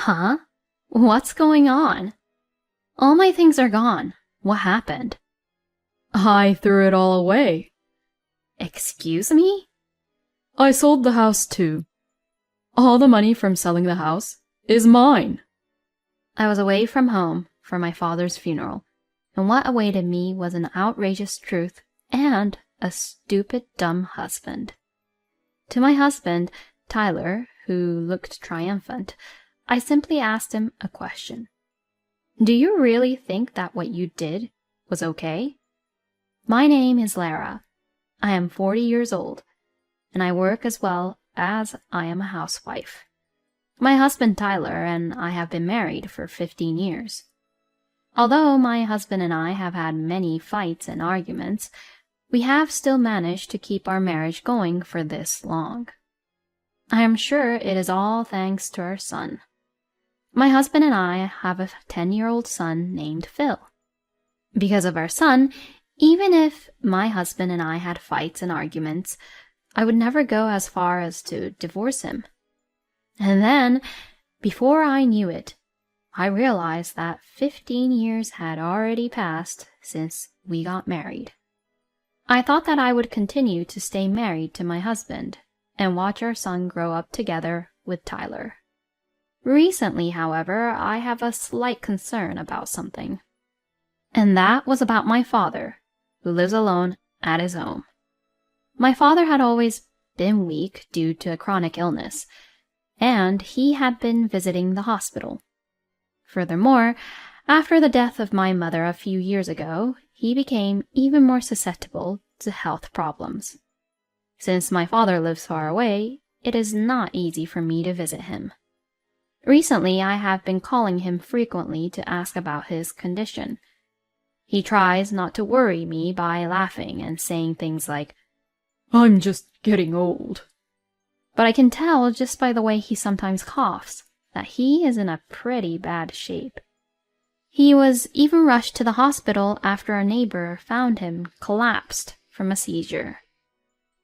Huh? What's going on? All my things are gone. What happened? I threw it all away. Excuse me? I sold the house too. All the money from selling the house is mine. I was away from home for my father's funeral, and what awaited me was an outrageous truth and a stupid, dumb husband. To my husband, Tyler, who looked triumphant, I simply asked him a question. Do you really think that what you did was okay? My name is Lara. I am 40 years old, and I work as well as I am a housewife. My husband Tyler and I have been married for 15 years. Although my husband and I have had many fights and arguments, we have still managed to keep our marriage going for this long. I am sure it is all thanks to our son. My husband and I have a 10-year-old son named Phil. Because of our son, even if my husband and I had fights and arguments, I would never go as far as to divorce him. And then, before I knew it, I realized that 15 years had already passed since we got married. I thought that I would continue to stay married to my husband and watch our son grow up together with Tyler. Recently, however, I have a slight concern about something. And that was about my father, who lives alone at his home. My father had always been weak due to a chronic illness, and he had been visiting the hospital. Furthermore, after the death of my mother a few years ago, he became even more susceptible to health problems. Since my father lives far away, it is not easy for me to visit him. Recently, I have been calling him frequently to ask about his condition. He tries not to worry me by laughing and saying things like, I'm just getting old. But I can tell just by the way he sometimes coughs that he is in a pretty bad shape. He was even rushed to the hospital after a neighbor found him collapsed from a seizure.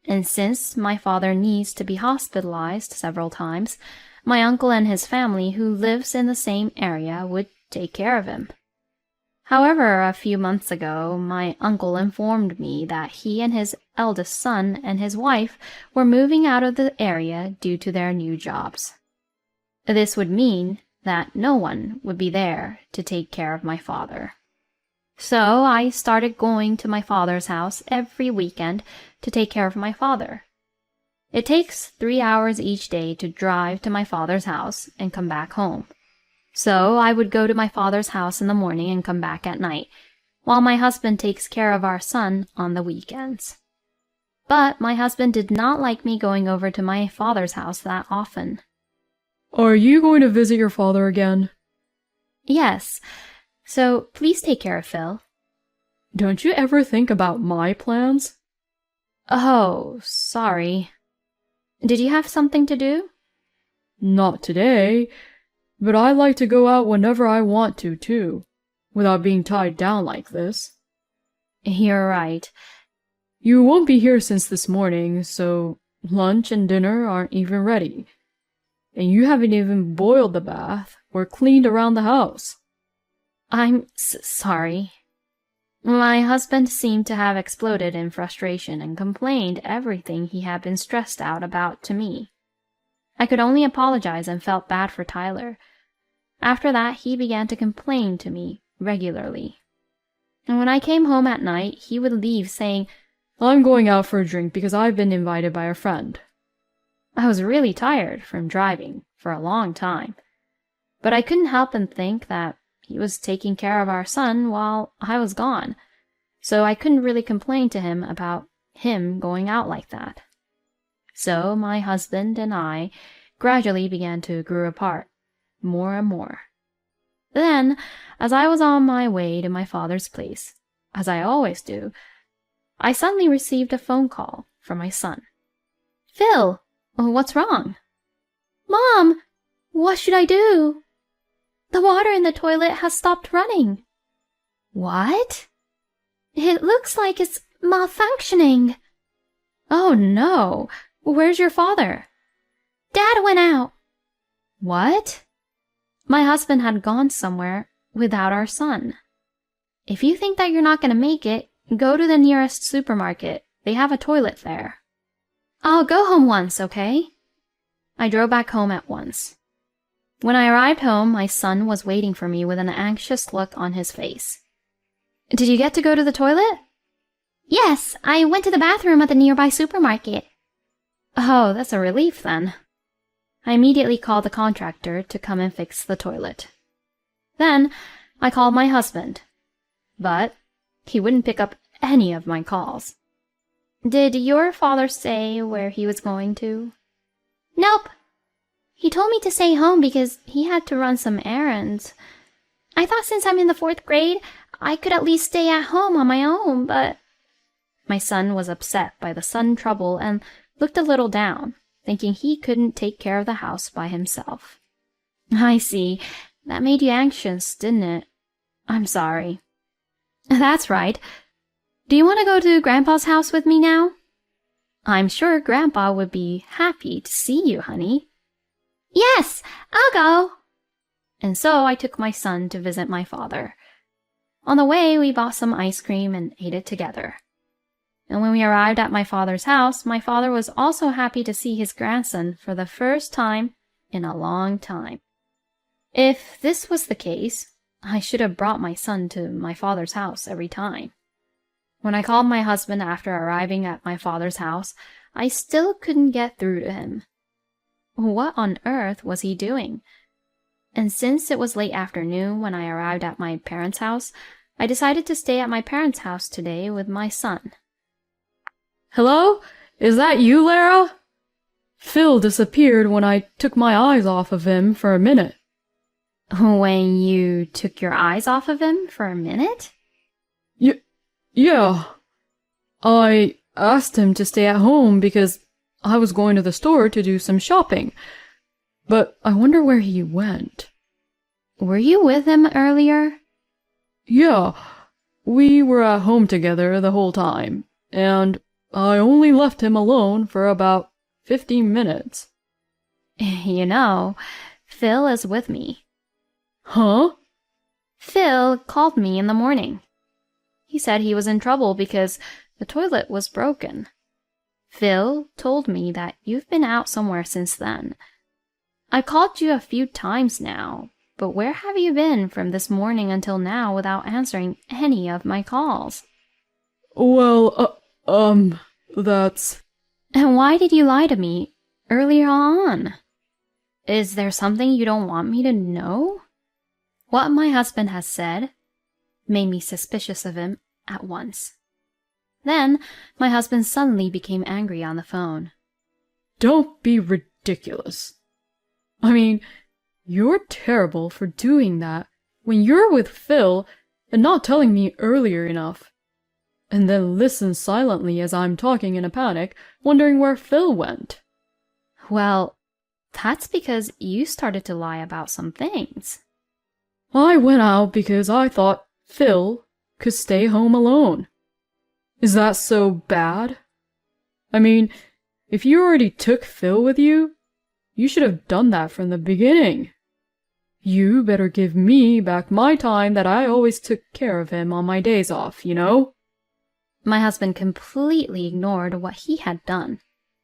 And since my father needs to be hospitalized several times, my uncle and his family, who lives in the same area, would take care of him. However, a few months ago, my uncle informed me that he and his eldest son and his wife were moving out of the area due to their new jobs. This would mean that no one would be there to take care of my father. So I started going to my father's house every weekend to take care of my father. It takes 3 hours each day to drive to my father's house and come back home. So I would go to my father's house in the morning and come back at night, while my husband takes care of our son on the weekends. But my husband did not like me going over to my father's house that often. Are you going to visit your father again? Yes, so please take care of Phil. Don't you ever think about my plans? Oh, sorry. Did you have something to do? Not today, but I like to go out whenever I want to, too, without being tied down like this. You're right. You won't be here since this morning, so lunch and dinner aren't even ready. And you haven't even boiled the bath or cleaned around the house. I'm sorry. My husband seemed to have exploded in frustration and complained everything he had been stressed out about to me. I could only apologize and felt bad for Tyler. After that, he began to complain to me regularly. And when I came home at night, he would leave saying, I'm going out for a drink because I've been invited by a friend. I was really tired from driving for a long time, but I couldn't help but think that he was taking care of our son while I was gone, so I couldn't really complain to him about him going out like that. So my husband and I gradually began to grow apart, more and more. Then, as I was on my way to my father's place, as I always do, I suddenly received a phone call from my son. Phil, what's wrong? Mom, what should I do? The water in the toilet has stopped running. What? It looks like it's malfunctioning. Oh no, where's your father? Dad went out. What? My husband had gone somewhere without our son. If you think that you're not going to make it, go to the nearest supermarket. They have a toilet there. I'll go home once, okay? I drove back home at once. When I arrived home, my son was waiting for me with an anxious look on his face. Did you get to go to the toilet? Yes, I went to the bathroom at the nearby supermarket. Oh, that's a relief then. I immediately called the contractor to come and fix the toilet. Then I called my husband, but he wouldn't pick up any of my calls. Did your father say where he was going to? Nope. He told me to stay home because he had to run some errands. I thought since I'm in the 4th grade, I could at least stay at home on my own, but... My son was upset by the sudden trouble and looked a little down, thinking he couldn't take care of the house by himself. I see. That made you anxious, didn't it? I'm sorry. That's right. Do you want to go to Grandpa's house with me now? I'm sure Grandpa would be happy to see you, honey. Yes, I'll go. And so I took my son to visit my father. On the way, we bought some ice cream and ate it together. And when we arrived at my father's house, my father was also happy to see his grandson for the first time in a long time. If this was the case, I should have brought my son to my father's house every time. When I called my husband after arriving at my father's house, I still couldn't get through to him. What on earth was he doing? And since it was late afternoon when I arrived at my parents' house, I decided to stay at my parents' house today with my son. Hello? Is that you, Lara? Phil disappeared when I took my eyes off of him for a minute. When you took your eyes off of him for a minute? Yeah. I asked him to stay at home because I was going to the store to do some shopping. But I wonder where he went. Were you with him earlier? Yeah, we were at home together the whole time, and I only left him alone for about 15 minutes. You know, Phil is with me. Huh? Phil called me in the morning. He said he was in trouble because the toilet was broken. Phil told me that you've been out somewhere since then. I called you a few times now, but where have you been from this morning until now without answering any of my calls? Well, that's... And why did you lie to me earlier on? Is there something you don't want me to know? What my husband has said made me suspicious of him at once. Then my husband suddenly became angry on the phone. Don't be ridiculous. I mean, you're terrible for doing that when you're with Phil and not telling me earlier enough. And then listen silently as I'm talking in a panic, wondering where Phil went. Well, that's because you started to lie about some things. I went out because I thought Phil could stay home alone. Is that so bad? I mean, if you already took Phil with you, you should have done that from the beginning. You better give me back my time that I always took care of him on my days off, you know? My husband completely ignored what he had done,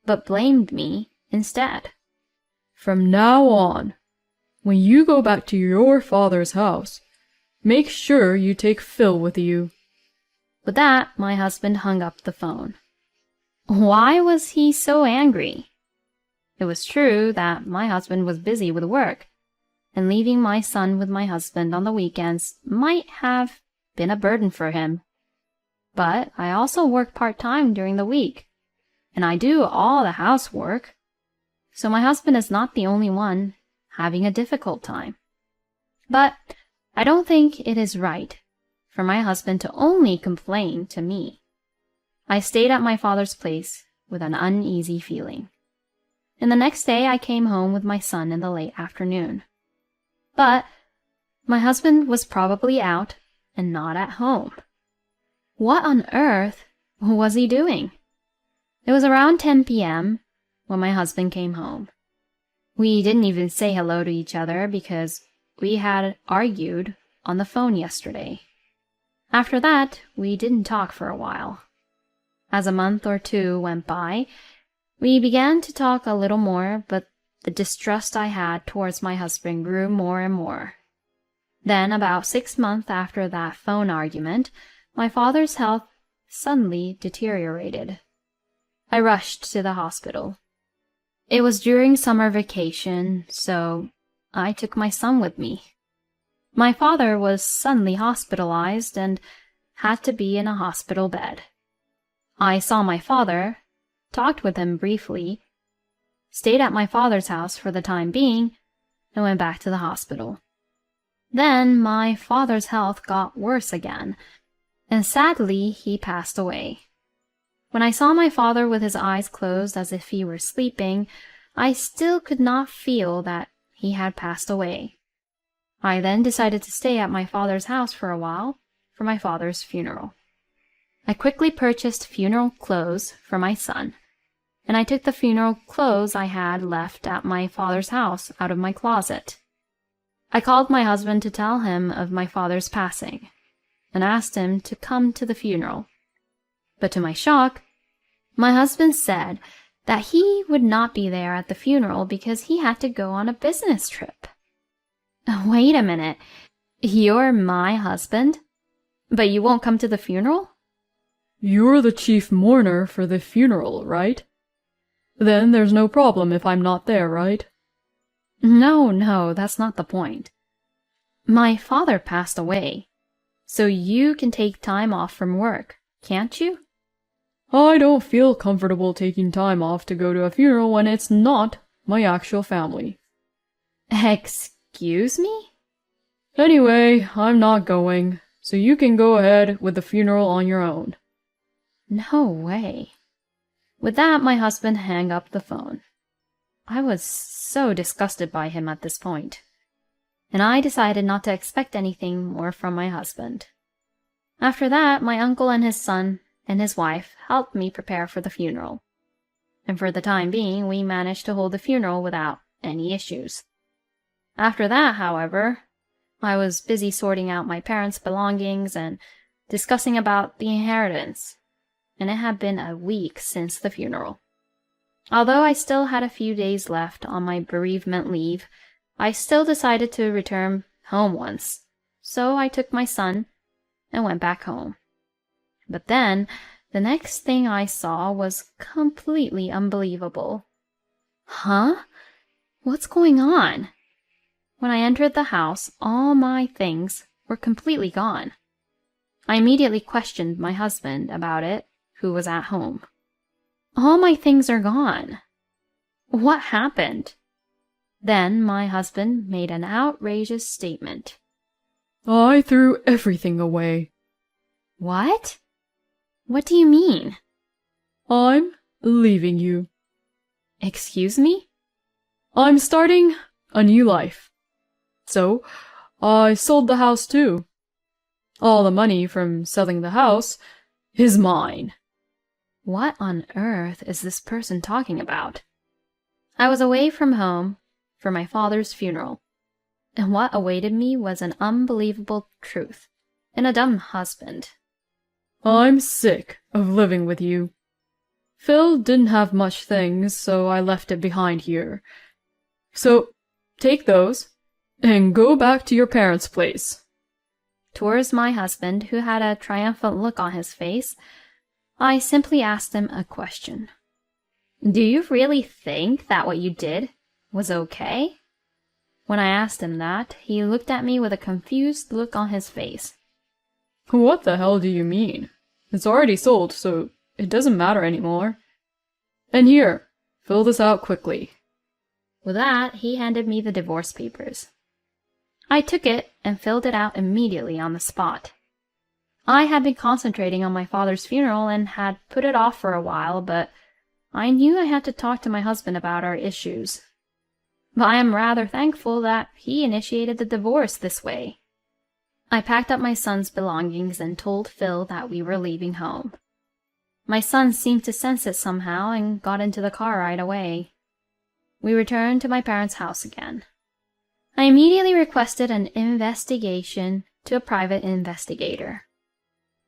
but blamed me instead. From now on, when you go back to your father's house, make sure you take Phil with you. With that, my husband hung up the phone. Why was he so angry? It was true that my husband was busy with work, and leaving my son with my husband on the weekends might have been a burden for him. But I also work part-time during the week, and I do all the housework, so my husband is not the only one having a difficult time. But I don't think it is right for my husband to only complain to me. I stayed at my father's place with an uneasy feeling. And the next day I came home with my son in the late afternoon. But my husband was probably out and not at home. What on earth was he doing? It was around 10 p.m. when my husband came home. We didn't even say hello to each other because we had argued on the phone yesterday. After that, we didn't talk for a while. As a month or two went by, we began to talk a little more, but the distrust I had towards my husband grew more and more. Then, about 6 months after that phone argument, my father's health suddenly deteriorated. I rushed to the hospital. It was during summer vacation, so I took my son with me. My father was suddenly hospitalized and had to be in a hospital bed. I saw my father, talked with him briefly, stayed at my father's house for the time being, and went back to the hospital. Then my father's health got worse again, and sadly he passed away. When I saw my father with his eyes closed as if he were sleeping, I still could not feel that he had passed away. I then decided to stay at my father's house for a while for my father's funeral. I quickly purchased funeral clothes for my son, and I took the funeral clothes I had left at my father's house out of my closet. I called my husband to tell him of my father's passing, and asked him to come to the funeral. But to my shock, my husband said that he would not be there at the funeral because he had to go on a business trip. Wait a minute, you're my husband, but you won't come to the funeral? You're the chief mourner for the funeral, right? Then there's no problem if I'm not there, right? No, that's not the point. My father passed away, so you can take time off from work, can't you? I don't feel comfortable taking time off to go to a funeral when it's not my actual family. Excuse me? Anyway, I'm not going, so you can go ahead with the funeral on your own. No way. With that, my husband hung up the phone. I was so disgusted by him at this point, and I decided not to expect anything more from my husband. After that, my uncle and his son and his wife helped me prepare for the funeral, and for the time being, we managed to hold the funeral without any issues. After that, however, I was busy sorting out my parents' belongings and discussing about the inheritance, and it had been a week since the funeral. Although I still had a few days left on my bereavement leave, I still decided to return home once, so I took my son and went back home. But then, the next thing I saw was completely unbelievable. Huh? What's going on? When I entered the house, all my things were completely gone. I immediately questioned my husband about it, who was at home. All my things are gone. What happened? Then my husband made an outrageous statement. I threw everything away. What? What do you mean? I'm leaving you. Excuse me? I'm starting a new life. So, I sold the house too. All the money from selling the house is mine. What on earth is this person talking about? I was away from home for my father's funeral, and what awaited me was an unbelievable truth and a dumb husband. I'm sick of living with you. Phil didn't have much things, so I left it behind here. So, take those and go back to your parents' place. Towards my husband, who had a triumphant look on his face, I simply asked him a question. Do you really think that what you did was okay? When I asked him that, he looked at me with a confused look on his face. What the hell do you mean? It's already sold, so it doesn't matter anymore. And here, fill this out quickly. With that, he handed me the divorce papers. I took it and filled it out immediately on the spot. I had been concentrating on my father's funeral and had put it off for a while, but I knew I had to talk to my husband about our issues. But I am rather thankful that he initiated the divorce this way. I packed up my son's belongings and told Phil that we were leaving home. My son seemed to sense it somehow and got into the car right away. We returned to my parents' house again. I immediately requested an investigation to a private investigator.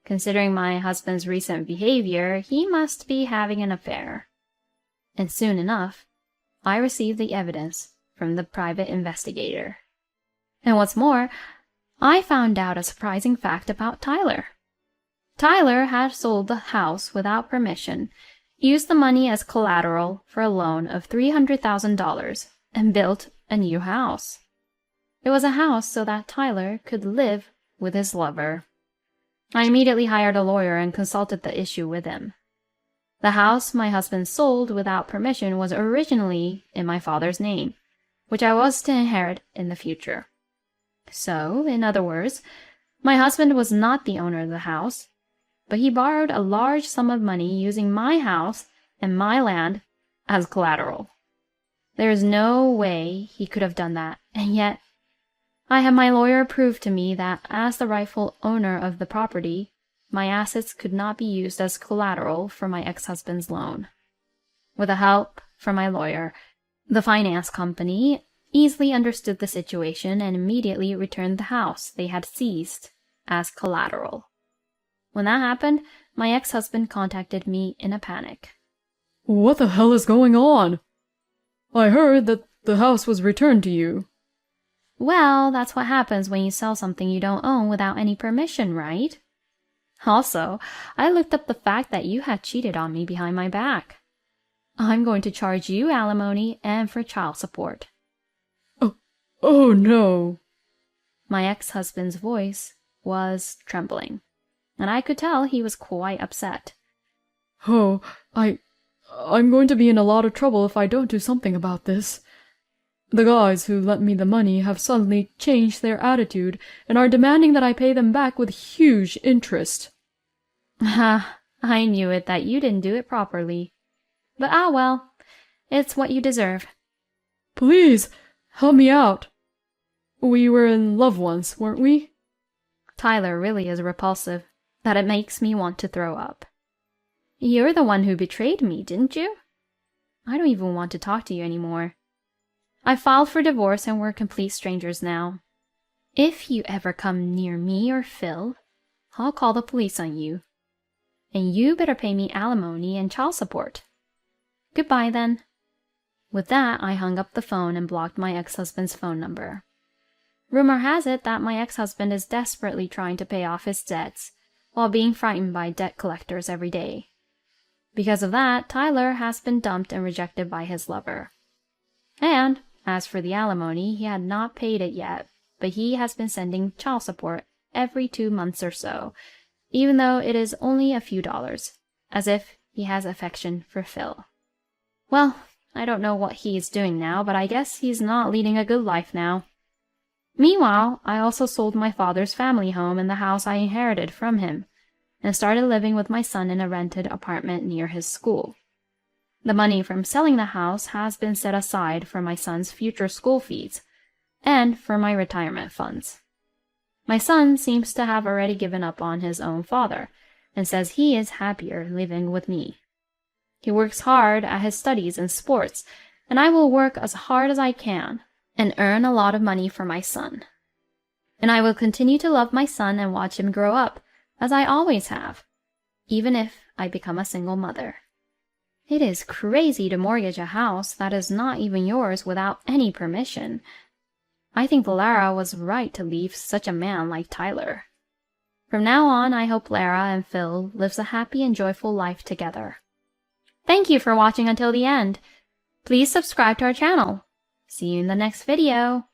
Considering my husband's recent behavior, he must be having an affair. And soon enough, I received the evidence from the private investigator. And what's more, I found out a surprising fact about Tyler. Tyler had sold the house without permission, used the money as collateral for a loan of $300,000, and built a new house. It was a house so that Tyler could live with his lover. I immediately hired a lawyer and consulted the issue with him. The house my husband sold without permission was originally in my father's name, which I was to inherit in the future. So, in other words, my husband was not the owner of the house, but he borrowed a large sum of money using my house and my land as collateral. There is no way he could have done that, and yet I had my lawyer prove to me that as the rightful owner of the property, my assets could not be used as collateral for my ex-husband's loan. With the help from my lawyer, the finance company easily understood the situation and immediately returned the house they had seized as collateral. When that happened, my ex-husband contacted me in a panic. What the hell is going on? I heard that the house was returned to you. Well, that's what happens when you sell something you don't own without any permission, right? Also, I looked up the fact that you had cheated on me behind my back. I'm going to charge you alimony and for child support. Oh no. My ex-husband's voice was trembling, and I could tell he was quite upset. Oh, I'm going to be in a lot of trouble if I don't do something about this. The guys who lent me the money have suddenly changed their attitude and are demanding that I pay them back with huge interest. Ha, I knew it that you didn't do it properly. But well, it's what you deserve. Please, help me out. We were in love once, weren't we? Tyler really is repulsive, that it makes me want to throw up. You're the one who betrayed me, didn't you? I don't even want to talk to you anymore. I filed for divorce and we're complete strangers now. If you ever come near me or Phil, I'll call the police on you. And you better pay me alimony and child support. Goodbye, then. With that, I hung up the phone and blocked my ex-husband's phone number. Rumor has it that my ex-husband is desperately trying to pay off his debts while being frightened by debt collectors every day. Because of that, Tyler has been dumped and rejected by his lover. And, as for the alimony, he had not paid it yet, but he has been sending child support every 2 months or so, even though it is only a few dollars, as if he has affection for Phil. Well, I don't know what he is doing now, but I guess he's not leading a good life now. Meanwhile, I also sold my father's family home and the house I inherited from him, and started living with my son in a rented apartment near his school. The money from selling the house has been set aside for my son's future school fees, and for my retirement funds. My son seems to have already given up on his own father, and says he is happier living with me. He works hard at his studies and sports, and I will work as hard as I can and earn a lot of money for my son. And I will continue to love my son and watch him grow up, as I always have, even if I become a single mother. It is crazy to mortgage a house that is not even yours without any permission. I think Lara was right to leave such a man like Tyler. From now on, I hope Lara and Phil lives a happy and joyful life together. Thank you for watching until the end. Please subscribe to our channel. See you in the next video.